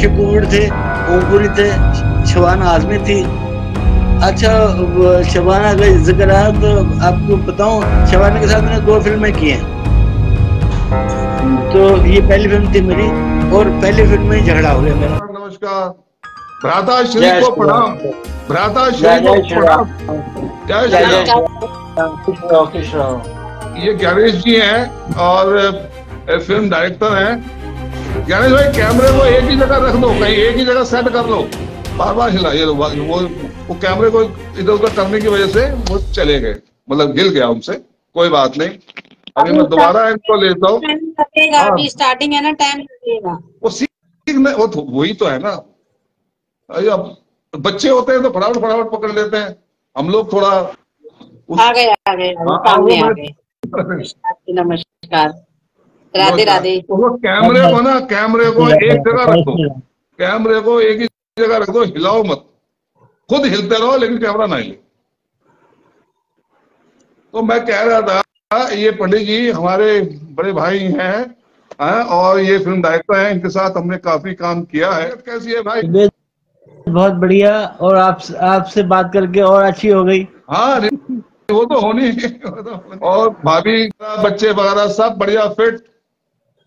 ऋषि कुमार थे, ओमपुरी थे, शबाना आजमी थी। अच्छा, शबाना का जिक्र आया तो आपको बताऊं, शबाना के साथ मैंने 2 फिल्में की हैं। तो ये पहली फिल्म थी मेरी, और पहली फिल्म में झगड़ा हो गया मेरा। नमस्कार। भ्राता श्री को प्रणाम। भ्राता श्री को प्रणाम। जय श्री राम। ये ज्ञानेश जी हैं और फिल्म डायरेक्टर हैं। ज्ञानेश भाई, कैमरे को एक ही जगह रख दो, कहीं एक ही जगह सेट कर लो, बार बार हिलाइए। वो कैमरे को इधर उधर करने की वजह से वो चले गए, मतलब हिल गया उनसे। कोई बात नहीं, अभी मैं दोबारा इनको लेता हूँ। अभी स्टार्टिंग है ना, टाइम लगेगा। वो सीखने वही तो है ना। अब बच्चे होते हैं तो फटाफट फटाफट पकड़ लेते हैं, हम लोग थोड़ा आ गए सामने आ गए। नमस्कार, राधे राधे। वो कैमरे को ना, कैमरे को एक जगह रख दो, कैमरे को एक ही जगह रख दो, हिलाओ मत, खुद हिलते रहो लेकिन कैमरा ना हिले। तो मैं कह रहा था, ये पंडित जी हमारे बड़े भाई हैं और ये फिल्म डायरेक्टर हैं, इनके साथ हमने काफी काम किया है। कैसी है भाई? बहुत बढ़िया, और आपसे बात करके और अच्छी हो गई। हाँ, वो तो होनी। और भाभी, बच्चे वगैरह सब बढ़िया, फिट?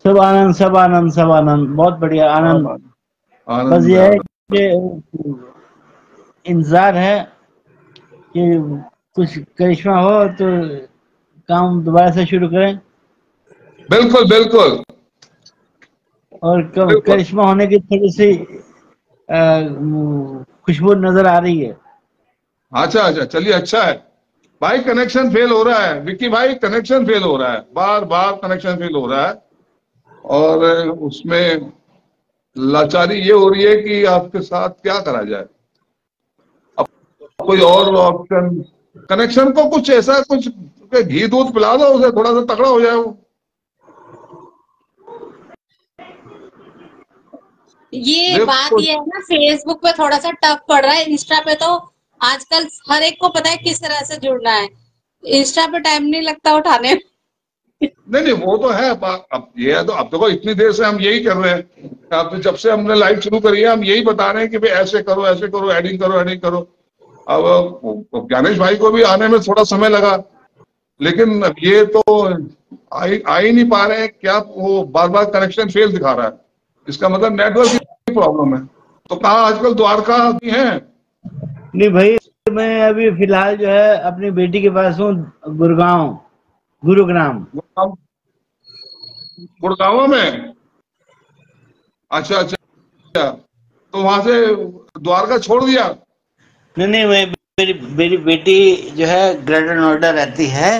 सब आनंद, सब आनंद, सब आनंद, बहुत बढ़िया आनंद। बस ये है कि इंतजार है कि कुछ करिश्मा हो तो काम दोबारा से शुरू करें। बिल्कुल बिल्कुल। और करिश्मा होने की थोड़ी सी खुशबू नजर आ रही है। अच्छा अच्छा, चलिए, अच्छा है भाई। कनेक्शन फेल हो रहा है विक्की भाई, कनेक्शन फेल हो रहा है, बार बार कनेक्शन फेल हो रहा है। और उसमें लाचारी ये हो रही है कि आपके साथ क्या करा जाए, अब कोई और ऑप्शन। कनेक्शन को कुछ ऐसा, कुछ घी दूध पिला दो उसे, थोड़ा सा तगड़ा हो जाए वो। ये बात ये है ना, फेसबुक पे थोड़ा सा टफ पड़ रहा है। इंस्टा पे तो आजकल हर एक को पता है किस तरह से जुड़ना है। इंस्टा पे टाइम नहीं लगता उठाने। नहीं, वो तो है। अब ये है तो, अब देखो इतनी देर से हम यही कर रहे हैं, अब जब से हमने लाइव शुरू करी है हम यही बता रहे हैं कि भाई ऐसे करो, ऐसे करो, एडिंग करो, एडिंग करो। अब ज्ञानेश भाई को भी आने में थोड़ा समय लगा, लेकिन अब ये तो आ ही नहीं पा रहे हैं। क्या वो बार बार कनेक्शन फेल दिखा रहा है, इसका मतलब नेटवर्क की प्रॉब्लम है। तो कहाँ आजकल द्वारका भी है? नहीं भाई, मैं अभी फिलहाल जो है अपनी बेटी के पास हूँ, गुरुग्राम में। अच्छा अच्छा, तो वहां से द्वारका छोड़ दिया? नहीं, मेरी बेटी जो है ग्रेटर नोएडा रहती है,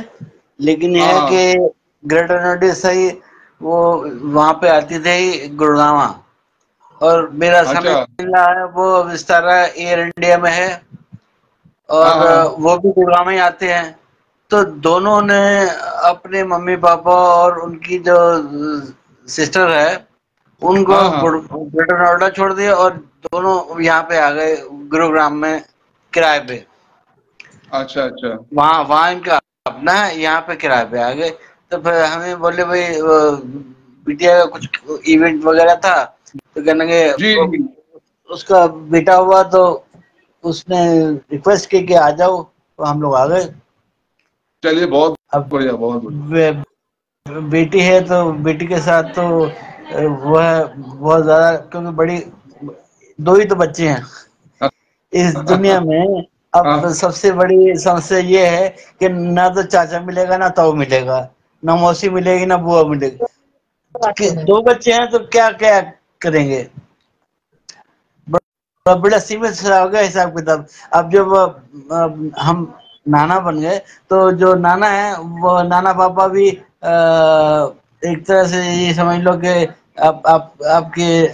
लेकिन यह है कि ग्रेटर नोएडा से ही वो वहां पे आती थी गुड़गांव, और मेरा समय है वो विस्तारा एयर इंडिया में है, और वो भी गुड़गांव में ही आते हैं। तो दोनों ने अपने मम्मी पापा और उनकी जो सिस्टर है उनको ग्रेटर नोएडा छोड़ दिया, और दोनों यहाँ पे आ गए गुरुग्राम में किराए पे। अच्छा अच्छा, वहाँ इनका अपना है, यहाँ पे किराए पे आ गए। तो फिर हमें बोले भाई बिटिया का कुछ इवेंट वगैरह था, तो कहने लगे उसका बेटा हुआ, तो उसने रिक्वेस्ट की कि आ जाओ, तो हम लोग आ गए। चलिए, बहुत बढ़िया, बहुत बढ़िया। बेटी है तो बेटी के साथ तो वो है बहुत ज्यादा, क्योंकि बड़ी 2 ही तो बच्चे हैं इस दुनिया में। अब सबसे बड़ी समस्या ये है कि ना तो चाचा मिलेगा, ना ताऊ मिलेगा, ना मौसी मिलेगी, ना बुआ मिलेगी। 2 बच्चे हैं तो क्या क्या करेंगे, बड़ा सीमित हो गया हिसाब किताब। अब जब हम नाना बन गए, तो जो नाना है वो नाना पापा भी एक तरह से ये समझ लो कि आपके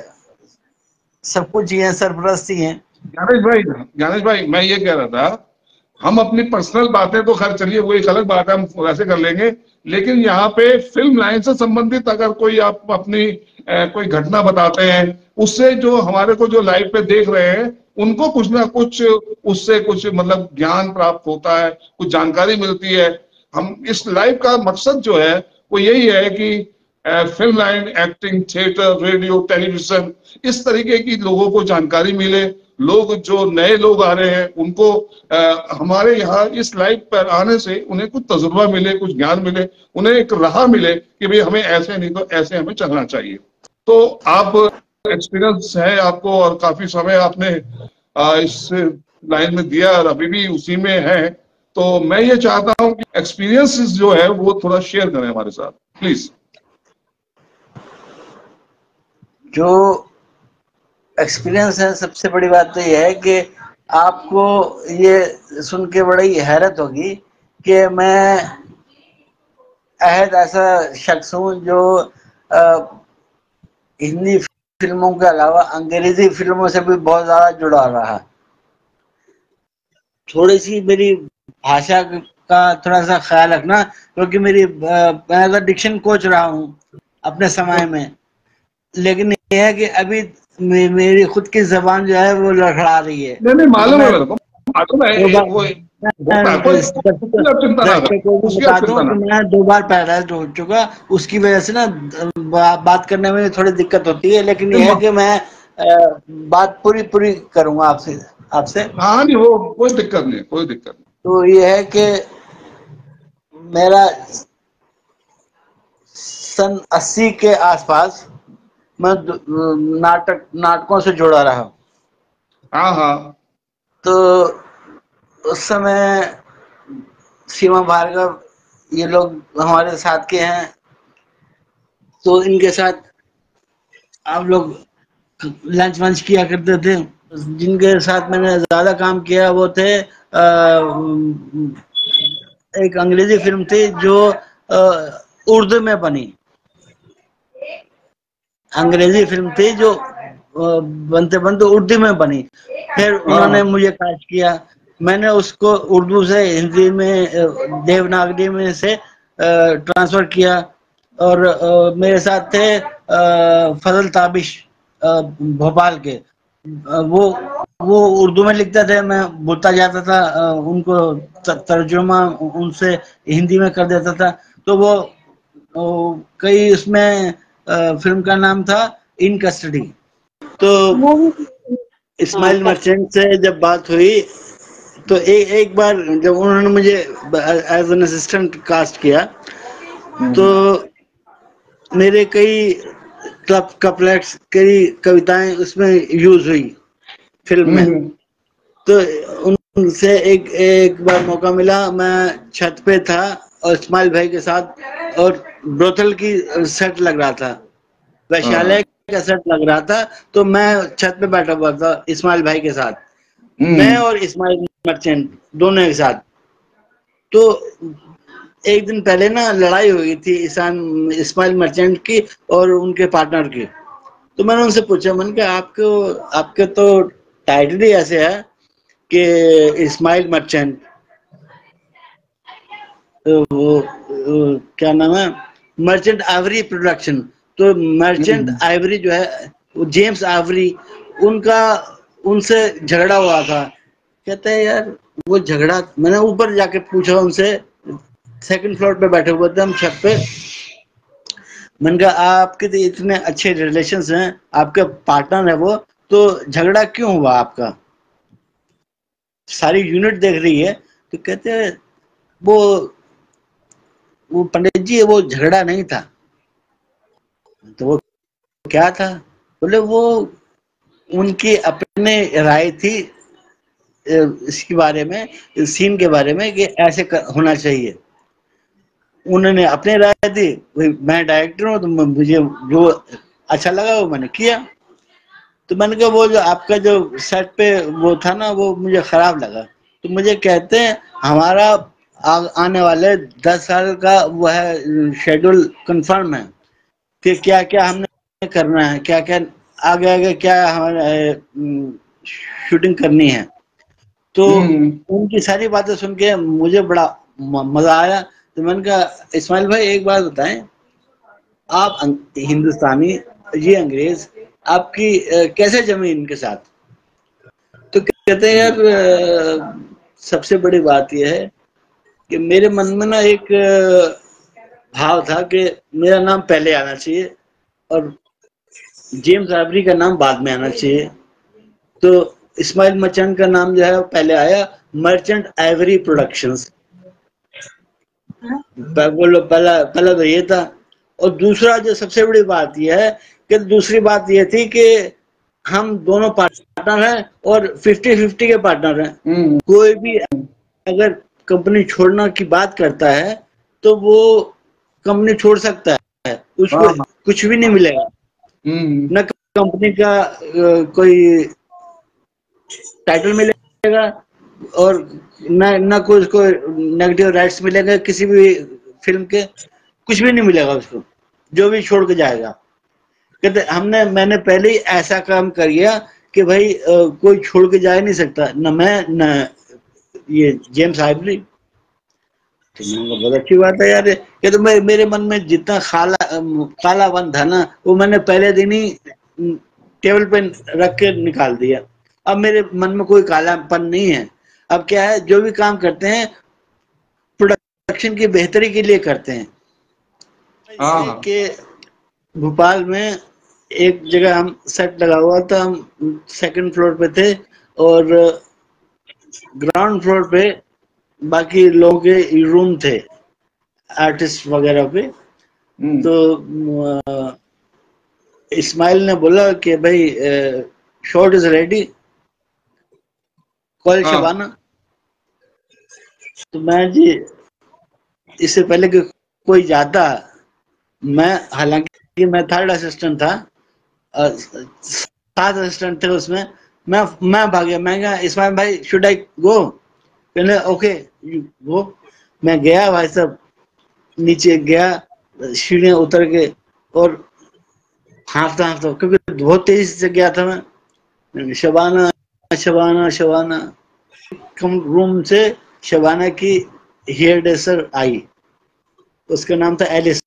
सब कुछ ही है, सरपरस्त ही है। ज्ञानेश भाई, मैं ये कह रहा था, हम अपनी पर्सनल बातें तो खैर चलिए वो एक अलग बात है, हम वैसे कर लेंगे, लेकिन यहाँ पे फिल्म लाइन से संबंधित अगर कोई आप अपनी कोई घटना बताते हैं, उससे जो हमारे को जो लाइव पे देख रहे हैं उनको कुछ ना कुछ उससे कुछ मतलब ज्ञान प्राप्त होता है, कुछ जानकारी मिलती है। हम इस लाइव का मकसद जो है वो यही है कि film line, acting, theatre, radio, television, इस तरीके की लोगों को जानकारी मिले। लोग जो नए लोग आ रहे हैं उनको हमारे यहाँ इस लाइव पर आने से उन्हें कुछ तजुर्बा मिले, कुछ ज्ञान मिले, उन्हें एक राह मिले कि भाई हमें ऐसे नहीं तो ऐसे हमें चलना चाहिए। तो आप एक्सपीरियंस है आपको और काफी समय आपने इस लाइन में दिया और अभी भी उसी में है, तो मैं ये चाहता हूं कि एक्सपीरियंसेस जो है वो थोड़ा शेयर करें हमारे साथ प्लीज। जो एक्सपीरियंस है, सबसे बड़ी बात तो यह है कि आपको ये सुन के बड़ी हैरत होगी कि मैं अहद ऐसा शख्स हूँ जो हिंदी फिल्मों के अलावा अंग्रेजी फिल्मों से भी बहुत ज्यादा जुड़ा रहा। थोड़ी सी मेरी भाषा का थोड़ा सा ख्याल रखना, क्योंकि मैं डिक्शन कोच रहा हूँ अपने समय में, लेकिन यह है कि अभी मेरी खुद की जबान जो है वो लड़खड़ा रही है। नहीं मालूम है मेरे को, मालूम है बता दूं कि मैं 2 बार पैरालाइज्ड हो चुका, उसकी वजह से ना बात करने में थोड़ी दिक्कत होती है, लेकिन यह है कि मैं बात पूरी करूंगा आपसे। हाँ नहीं, वो कोई दिक्कत नहीं, कोई दिक्कत नहीं। तो ये है कि मेरा सन 80 के आसपास मैं नाटकों से जुड़ा रहा। हाँ। तो उस समय सीमा भार्गव ये लोग हमारे साथ के हैं, तो इनके साथ आप लोग लंच वंच किया करते थे। जिनके साथ मैंने ज्यादा काम किया वो थे एक अंग्रेजी फिल्म थी जो उर्दू में बनी, अंग्रेजी फिल्म थी जो बनते बनते उर्दू में बनी। फिर उन्होंने मुझे कास्ट किया, मैंने उसको उर्दू से हिंदी में देवनागरी में से ट्रांसफर किया। और मेरे साथ थे फजल ताबिश भोपाल के, वो उर्दू में लिखते थे, मैं बोलता जाता था, उनको तर्जुमा उनसे हिंदी में कर देता था। तो वो कई उसमें फिल्म का नाम था इन कस्टडी। तो इस्माइल मर्चेंट से जब बात हुई तो एक बार जब उन्होंने मुझे एज एन असिस्टेंट कास्ट किया तो मेरे कई कपलेट्स, कई कविताएं उसमें यूज हुई फिल्म में। तो उनसे एक बार मौका मिला, मैं छत पे था और इस्माइल भाई के साथ, और ब्रोथल की सेट लग रहा था, वैश्यालय का सेट लग रहा था। तो मैं छत पे बैठा हुआ था इस्माइल भाई के साथ, मैं और इस्माइल मर्चेंट दोनों एक साथ। तो एक दिन पहले ना लड़ाई हुई थी इस्माइल मर्चेंट की और उनके पार्टनर की। तो मैंने उनसे पूछा, मैंने कहा आपके तो टाइटल ही ऐसे है कि इस्माइल मर्चेंट, वो क्या नाम है, मर्चेंट आइवरी प्रोडक्शन। तो मर्चेंट आइवरी जो है वो जेम्स आइवरी, उनसे झगड़ा हुआ था। कहते हैं यार वो झगड़ा, मैंने ऊपर जाके पूछा उनसे, सेकंड फ्लोर पे बैठे हुए थे हम छत पे। मैंने कहा आपके तो इतने अच्छे रिलेशंस हैं, आपके पार्टनर है वो, तो झगड़ा क्यों हुआ आपका, सारी यूनिट देख रही है। तो कहते हैं वो पंडित जी वो झगड़ा नहीं था। तो वो क्या था? बोले वो उनकी अपने राय थी इसके बारे में, सीन के बारे में कि ऐसे होना चाहिए। उन्होंने अपने राय दी, मैं डायरेक्टर हूँ तो मुझे जो अच्छा लगा वो मैंने किया। तो मैंने कहा वो जो आपका जो सेट पे वो था ना वो मुझे खराब लगा। तो मुझे कहते हैं हमारा आने वाले 10 साल का वो है शेड्यूल कंफर्म है कि क्या क्या हमने करना है, क्या क्या आगे क्या हमारे शूटिंग करनी है। तो उनकी सारी बातें सुन के मुझे बड़ा मजा आया। तो मैंने कहा इस्माइल भाई एक बात बताएं, आप हिंदुस्तानी, ये अंग्रेज, आपकी कैसे जमी इनके साथ? तो कहते हैं यार सबसे बड़ी बात यह है कि मेरे मन में ना एक भाव था कि मेरा नाम पहले आना चाहिए और जेम्स आइवरी का नाम बाद में आना चाहिए। तो इस्माइल मर्चेंट का नाम जो है पहले आया, मर्चेंट आइवरी प्रोडक्शंस। पहला तो ये था। और दूसरा जो सबसे बड़ी बात यह है कि दूसरी बात यह थी कि हम दोनों पार्टनर हैं और 50-50 के पार्टनर हैं। कोई भी अगर कंपनी छोड़ना की बात करता है तो वो कंपनी छोड़ सकता है, उसको कुछ भी नहीं मिलेगा, न कंपनी का कोई टाइटल मिलेगा और न कोई उसको नेगेटिव राइट्स मिलेंगे किसी भी फिल्म के, कुछ भी नहीं मिलेगा उसको जो भी छोड़ के जाएगा। कहते मैंने पहले ही ऐसा काम कर गया कि भाई कोई छोड़ के जा ही नहीं सकता, न मैं न ये जेम्स आइवरी। तो बहुत अच्छी बात है यार, ये तो मेरे मन में जितना कालापन था ना वो मैंने पहले दिन ही टेबल पे रख के निकाल दिया। अब मेरे मन में कोई कालापन नहीं है। अब क्या है, जो भी काम करते हैं प्रोडक्शन की बेहतरी के लिए करते हैं। कि भोपाल में एक जगह हम सेट लगा हुआ था, हम सेकंड फ्लोर पे थे और ग्राउंड फ्लोर पे बाकी लोगों के रूम थे आर्टिस्ट वगैरह पे। तो इस्माइल ने बोला कि भाई shot is ready, call Shabana. तो मैं जी इससे पहले कि कोई जाता, मैं हालांकि मैं थर्ड असिस्टेंट था, 7 असिस्टेंट थे उसमें, मैं भाग गया। मैं कहा इस्माइल भाई शुड आई गो? कहने ओके यू गो। मैं गया भाई साहब, नीचे गया सीढ़ियां उतर के और हाँफता क्योंकि बहुत तेजी से गया था मैं, शबाना शबाना शबाना। रूम से शबाना की हेयर ड्रेसर आई, उसका नाम था एलिस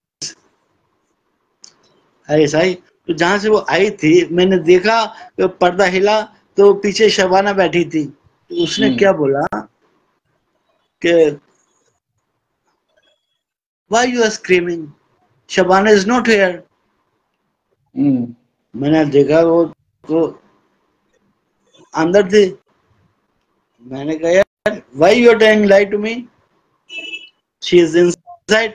आई। तो जहां से वो आई थी मैंने देखा पर्दा हिला तो पीछे शबाना बैठी थी। तो उसने क्या बोला कि why you are screaming, Shabana is not here. मैंने देखा वो तो अंदर थी। मैंने कहा यार why you are telling lie to me, she is inside,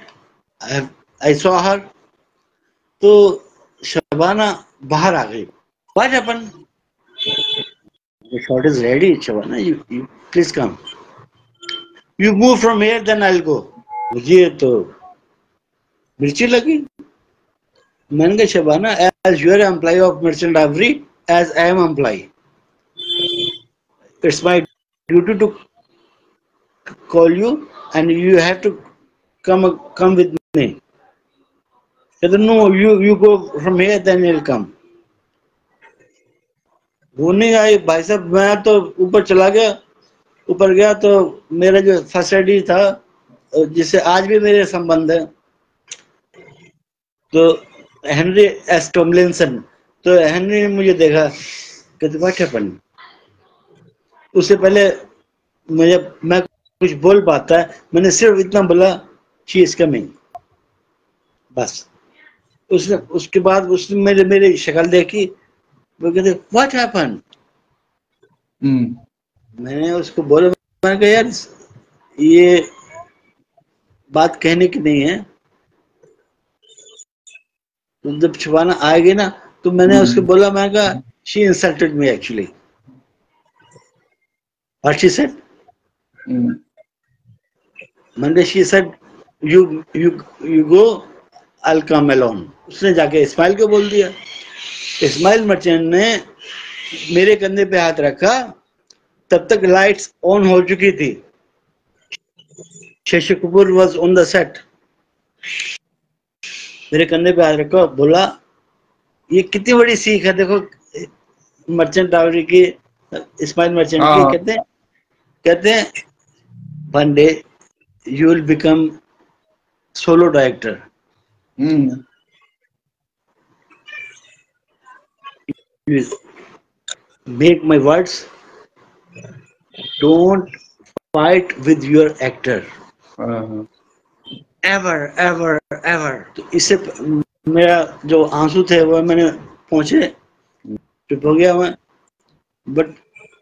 I saw her। तो शबाना बाहर आ गई। What happened? The shot is ready, Shabana. You please come. You move from here, then I'll go. मुझे तो मिर्ची लगी। मैंने कहा Shabana, as you are employee of Merchant Ivory, as I am employee, it's my duty to call you and you have to come with me. Said no, you go from here, then you'll come. वो नहीं आई भाई साहब। मैं तो ऊपर चला गया, ऊपर गया तो मेरा जो फर्स्ट एडी था जिससे आज भी मेरे संबंध है, तो हेनरी एस टॉमलिंसन। तो हेनरी ने मुझे देखा, कहते व्हाट हैपेंड। उससे पहले मैं कुछ बोल पाता है, मैंने सिर्फ इतना बोला शी इज कमिंग, बस। उसके बाद उसने मेरी शक्ल देखी, वो कहते व्हाट हैपेंड। मैंने उसको बोला, मैंने कहा यार ये बात कहने की नहीं है। तो जब शबाना आएगी ना तो मैंने उसको बोला, मैंने कहा she insulted me actually. What she said? मैंने she said you go, I will come alone. उसने जाके इस्माइल को बोल दिया। इस्माइल मर्चेंट ने मेरे कंधे पे हाथ रखा, तब तक लाइट्स ऑन हो चुकी थी। Shashi Kapoor was on the set. मेरे कंधे पे हाथ रखा, बोला ये कितनी बड़ी सीख है देखो मर्चेंट आइवरी की, इस्माइल मर्चेंट की। कहते हैं one day you will become solo director. Make my words, don't fight with your actor. Ever ever ever. तो इससे मेरा जो आंसू थे वो मैंने पहुंचे, चुप हो गया मैं। बट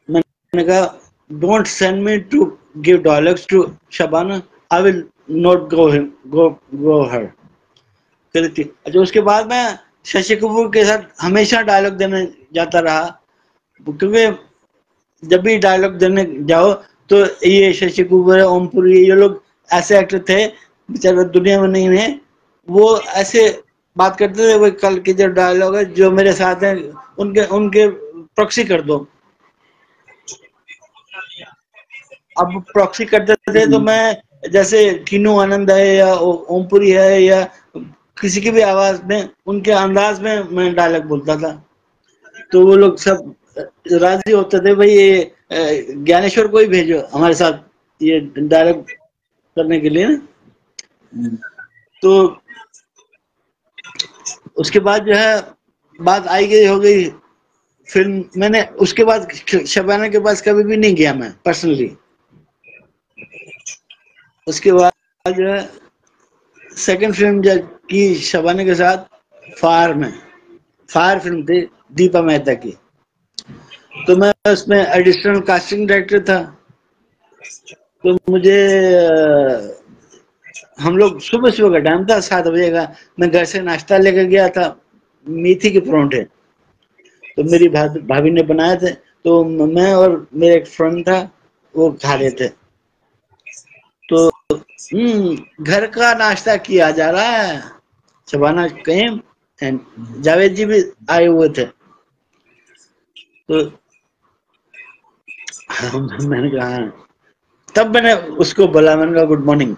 मैंने कहा don't send me to give dialogues to Shabana, I will not go her करी थी। अच्छा, उसके बाद मैं शशि कपूर के साथ हमेशा डायलॉग देने जाता रहा, क्योंकि जब भी डायलॉग देने जाओ तो ये शशि कपूर, ओमपुरी, ये लोग ऐसे एक्टर थे बेचारे दुनिया में नहीं है, वो ऐसे बात करते थे, वो कल के जो डायलॉग है जो मेरे साथ हैं उनके उनके प्रॉक्सी कर दो। अब प्रॉक्सी करते थे तो मैं जैसे कीनू आनंद है या ओमपुरी है या किसी की भी आवाज में उनके अंदाज में मैं डायलॉग बोलता था, तो वो लोग सब राजी होते थे, भाई ये ज्ञानेश्वर को ही भेजो हमारे साथ ये डायलॉग करने के लिए ना। तो उसके बाद जो है बात आई गई हो गई फिल्म। मैंने उसके बाद शबाना के पास कभी भी नहीं गया मैं पर्सनली। उसके बाद जो है सेकंड फिल्म जो की शबाना के साथ फायर में, फायर फिल्म थी दीपा मेहता की, तो मैं उसमें एडिशनल कास्टिंग डायरेक्टर था। तो मुझे हम लोग सुबह सुबह का टाइम था 7 बजे का, मैं घर से नाश्ता लेकर गया था, मेथी के परांठे तो मेरी भाभी ने बनाए थे, तो मैं और मेरा एक फ्रेंड था वो खा रहे थे। तो घर का नाश्ता किया जा रहा है, शबाना कहीं जावेद जी भी आए हुए थे। तो मैंने कहा, तब मैंने उसको बोला, मैंने कहा गुड मॉर्निंग।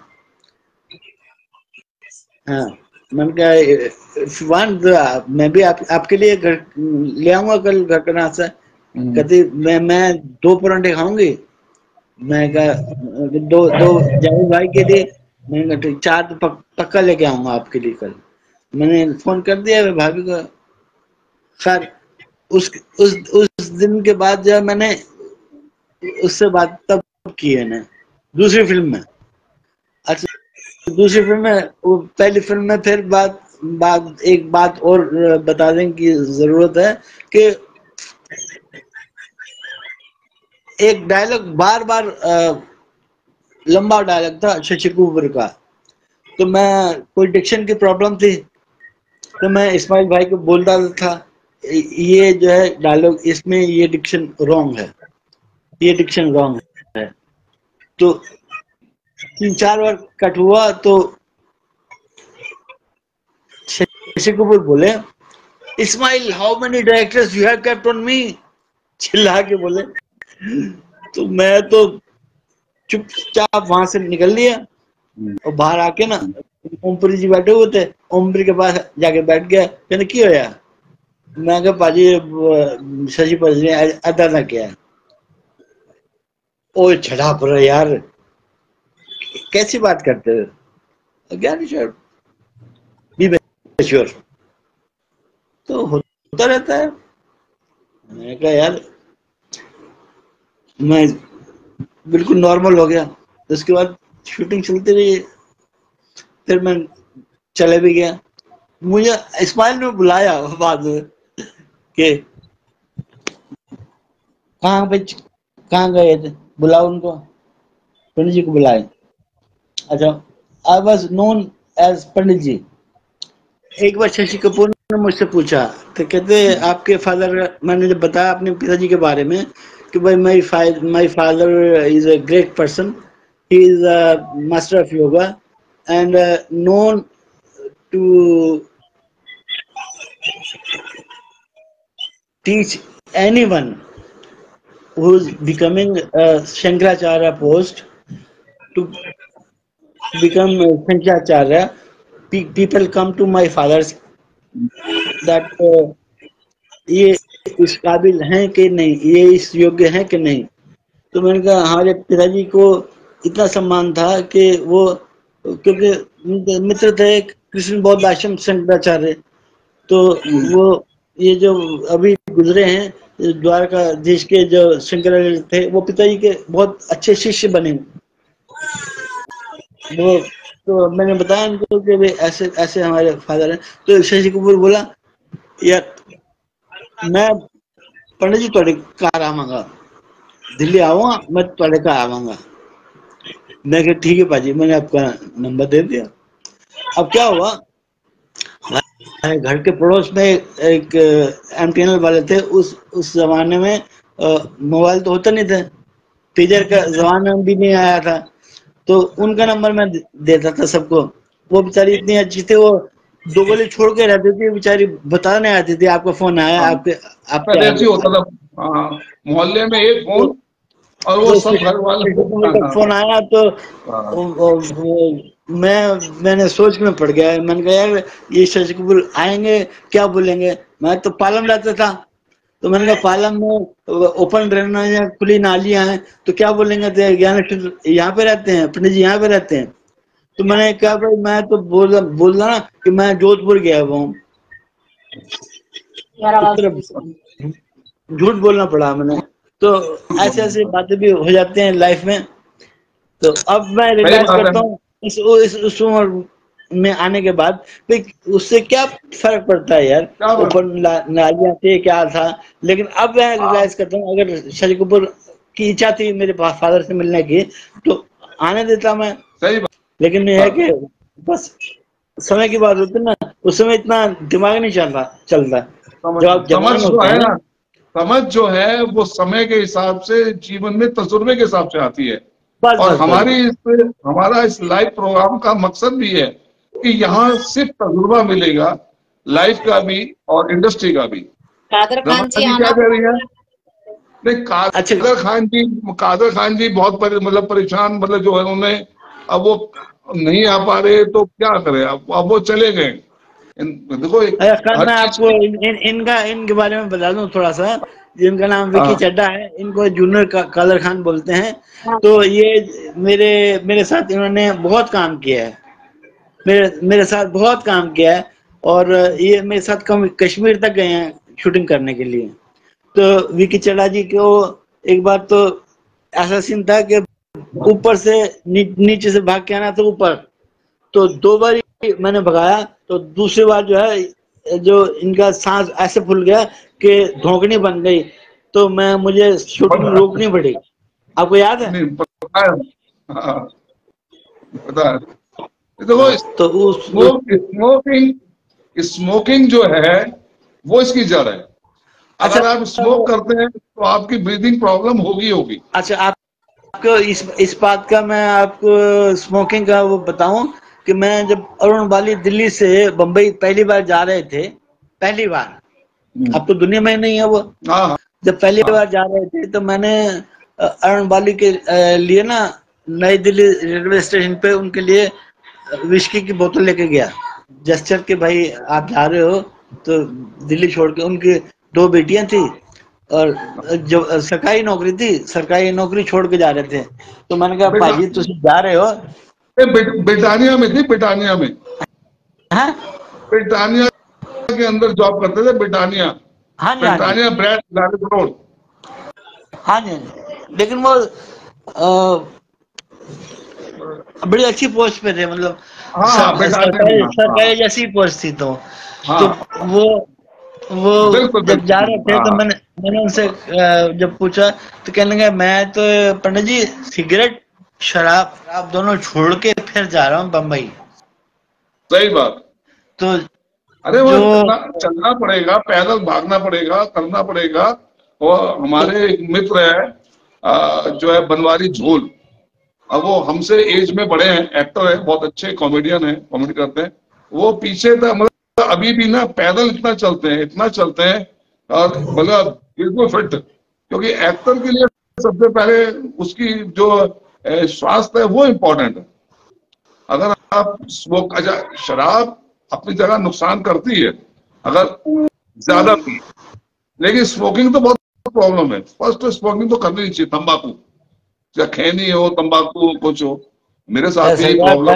हाँ, मैंने कहा मैं भी आपके लिए घर ले आऊंगा कल घर का नाश्ता। कहती मैं 2 परांठे खाऊंगी। मैं कहा दो जावेद भाई के लिए, मैंने कहा 4 तो पक्का लेके आऊंगा आपके लिए कल। मैंने फोन कर दिया भाभी को। खैर उस दिन के बाद जब मैंने उससे बात तब की है ना दूसरी फिल्म में। अच्छा, दूसरी फिल्म में, वो पहली फिल्म में फिर एक बात और बताने की जरूरत है कि एक डायलॉग बार बार लंबा डायलॉग था शशि कपूर का, तो मैं कोई डिक्शन की प्रॉब्लम थी, तो मैं इस्माइल भाई को बोलता था ये जो है डायलॉग इसमें ये डिक्शन रॉन्ग है, ये डिक्शन रॉन्ग है। तो 3-4 बार कट हुआ तो शशि कपूर बोले, Ismail how many directors you have kept on me, चिल्ला के बोले। तो मैं तो चुपचाप वहां से निकल लिया और बाहर आके ना ओमपुरी जी बैठे हुए थे, ओमपुरी के पास जाके बैठ गया। कहने की होया? मैं कहा पाजी शशि पाजी ने अदा ना किया। ओ छड़ा पर यार कैसी बात करते हो ज्ञानेश्वर, बी मैच्योर, तो होता रहता है। मैंने कहा यार मैं बिल्कुल नॉर्मल हो गया। उसके बाद शूटिंग चलती रही, फिर मैं चले भी गया। मुझे इस्माइल ने बुलाया बाद में कि कहाँ गए थे, बुलाओ उनको, पंडित जी को बुलाए। अच्छा, आई वॉज नोन एज पंडित जी। एक बार शशि कपूर ने मुझसे पूछा, तो कहते आपके फादर, मैंने जब बताया अपने पिताजी के बारे में कि भाई my father is a great person, he is a master of yoga and known to teach anyone who's becoming a Shankaracharya post to become a Shankaracharya. People come to my father's that ये इस काबिल हैं कि नहीं, ये इस योग्य हैं कि नहीं। तो मैंने कहा हमारे पिताजी को इतना सम्मान था कि वो, क्योंकि मित्र थे कृष्ण बौद्ध आश्रम शंकराचार्य, तो वो ये जो अभी गुजरे हैं द्वारकाधीश के जो शंकराचार्य थे, वो पिताजी के बहुत अच्छे शिष्य बने। वो तो मैंने बताया उनको कि भाई ऐसे ऐसे हमारे फादर हैं। तो शशि कपूर बोला यार मैं पंडित जी थोड़े घर आवांगा, दिल्ली आऊंगा, मैं थोड़े घर आवांगा। मैं कहा ठीक है पाजी, मैंने आपका नंबर दे दिया। अब क्या हुआ, हमारे घर के पड़ोस में एक एमटीएनएल वाले थे। उस जमाने में मोबाइल तो होता नहीं था, पेजर का जमाना भी नहीं आया था, तो उनका नंबर मैं देता था सबको। वो बेचारी इतनी अच्छी थी, वो 2 गली छोड़ के रहती थी, बेचारी बताने आती थी आपका फोन आया, आपके पहले ऐसे होता था, मोहल्ले में एक फोन और वो सब घर वाले फोन आया तो मैंने सोच में पड़ गया। मैंने कहा यार ये शशि कपूर आएंगे, क्या बोलेंगे। मैं तो पालम रहता था, तो मैंने कहा पालम में ओपन ड्रेन है, खुली नालियां हैं, तो क्या बोलेंगे, तो यहाँ पे रहते हैं पंडित जी, यहाँ पे रहते हैं। तो मैंने कहा भाई मैं तो बोला ना कि मैं जोधपुर गया हुआ हूँ, झूठ बोलना पड़ा मैंने। तो ऐसे ऐसे बातें भी हो जाती हैं लाइफ में। तो अब मैं रियलाइज करता हूँ इस उम्र में आने के बाद भाई उससे क्या फर्क पड़ता है यार, ओपन नालियां थे क्या था। लेकिन अब मैं रियलाइज करता हूँ अगर शशि कपूर की इच्छा थी मेरे फादर से मिलने की तो आने देता मैं। सही बात। लेकिन यह है कि बस समय की बात होती है ना, उस समय इतना दिमाग नहीं चलता। जब आप जवान होते हैं ना, समझ जो है वो समय के हिसाब से, जीवन में तजुर्बे के हिसाब से आती है। और हमारा इस लाइव प्रोग्राम का मकसद भी है कि यहाँ सिर्फ तजुर्बा मिलेगा, लाइफ का भी और इंडस्ट्री का भी। कादर खान जी क्या कह रही है? नहीं, कादर खान जी बहुत मतलब परेशान, मतलब जो है उन्होंने, अब वो नहीं आ पा रहे तो क्या करे, अब वो चले गए। देखो मैं आपको इनके बारे में बता दूं थोड़ा सा। जिनका नाम विकी चड्डा है, इनको जूनियर कादर खान बोलते हैं। तो ये मेरे साथ इन्होंने बहुत काम किया है, मेरे साथ बहुत काम किया है। और ये मेरे साथ कश्मीर तक गए हैं शूटिंग करने के लिए। तो विकी चड्डा जी को एक बार तो ऐसा सीन था कि ऊपर से नीचे से भाग के आना था ऊपर, तो 2 बार मैंने भगाया। तो दूसरी बार जो है जो इनका सांस ऐसे फूल गया कि धोखनी बन गई, तो मुझे शूटिंग रोकनी पड़ी। आपको याद है? नहीं, पता है। देखो स्मोकिंग जो है वो इसकी जड़ है। अगर आप स्मोक करते हैं तो आपकी ब्रीदिंग प्रॉब्लम होगी। अच्छा, आपको इस बात का मैं आपको स्मोकिंग का वो बताऊं कि मैं जब अरुण बाली दिल्ली से बंबई पहली बार जा रहे थे, पहली बार, अब तो दुनिया में नहीं है वो, जब पहली बार जा रहे थे तो मैंने अरुण बाली के लिए ना नई दिल्ली रेलवे स्टेशन पे उनके लिए विस्की की बोतल लेके गया, जेस्चर के भाई आप जा रहे हो तो दिल्ली छोड़ के। उनकी 2 बेटियां थी और जो सरकारी नौकरी छोड़ के जा रहे थे। तो मैंने कहा भाई तुम जा रहे हो? ब्रिटानिया में थी, ब्रिटानिया में, ब्रिटानिया के अंदर जॉब करते थे, ब्रिटानिया। हाँ जी, ब्रिटानिया ब्रैड रोड। हाँ जी, लेकिन वो बड़ी अच्छी पोस्ट पे थे, मतलब सरकारी जैसी पोस्ट थी। तो वो जब जा रहे थे तो मैंने उनसे जब पूछा तो कहने लगे मैं तो पंडित जी सिगरेट शराब दोनों छोड़ के फिर जा रहा हूँ बम्बई। सही बात। तो अरे वो चलना पड़ेगा, पैदल भागना पड़ेगा, करना पड़ेगा। वो हमारे एक मित्र है जो है बनवारी झोल, अब वो हमसे एज में बड़े हैं, एक्टर है, बहुत अच्छे कॉमेडियन है, कॉमेडी करते हैं। वो पीछे था, मतलब अभी भी ना पैदल इतना चलते हैं और मतलब बिल्कुल फिट। क्योंकि एक्टर के लिए सबसे पहले उसकी जो स्वास्थ्य है वो इम्पोर्टेंट है। अगर आप स्मोक, अच्छा शराब अपनी जगह नुकसान करती है अगर ज्यादा पी, लेकिन स्मोकिंग तो बहुत प्रॉब्लम है। फर्स्ट तो स्मोकिंग तो करनी चाहिए, तंबाकू, चाहे खैनी हो, तंबाकू कुछ हो। मेरे साथ भी प्रॉब्लम